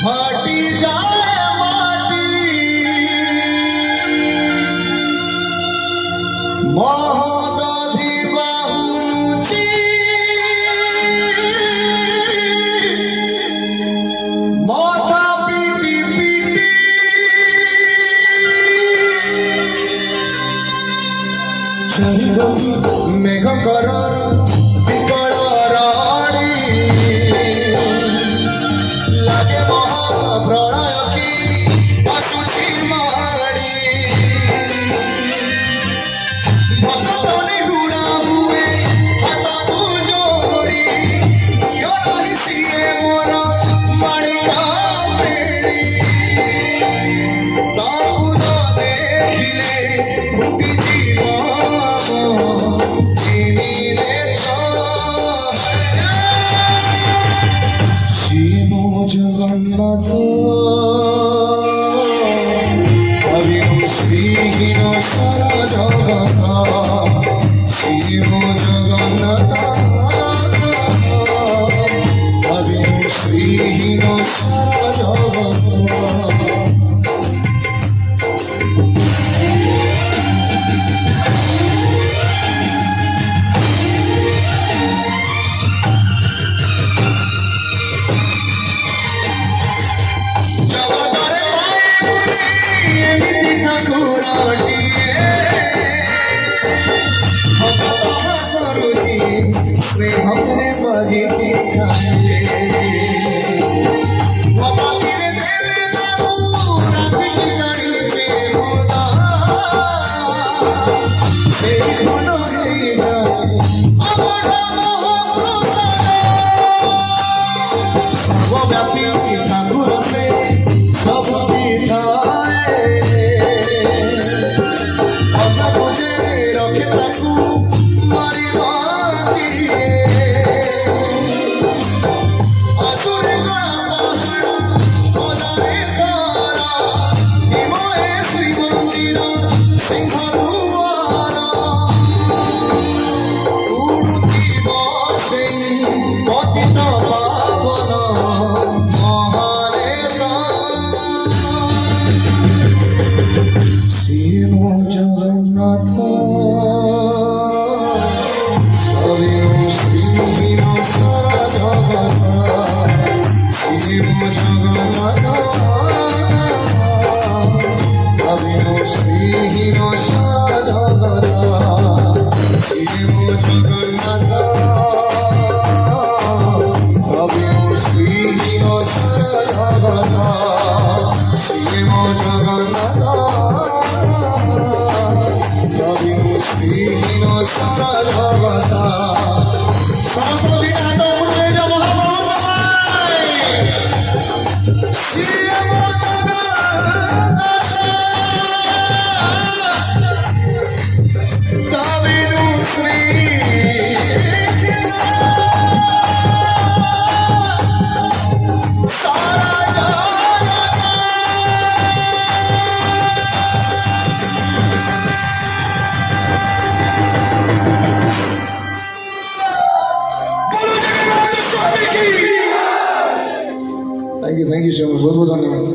ফাটি যায় মাটি মহদধি বাহুনুচি মাথা পিটি পিটি মেঘকর বিকল রাণী লাগে মহাপ্রলয় কি আসুছি মাড়ি ভক্তনি হুরা হুয়ে হাতକୁ ଯୋଡ଼ି নিয় রহি সিয়ে মোর মাণিকা প্রেমী তাକୁ ନ ଦେଖିଲେ ଫୁଟି ଯିବ জগন্নাথ অবিনু শ্রীহীন সারা জগত শিব জগন্নাথ অবিনু শ্রীহীন সারা জগত हमने बगी दिखाए बाबा तेरे देवे बाबू रात की गाड़ी पे खुदा से खुदा ही हमारा मोह प्रसन्न सर्वव्यापी ठाकुर से सब दिखाए अपना मुझे रखे ताकू मारी थैंक यू सो मच बहुत बहुत धन्यवाद।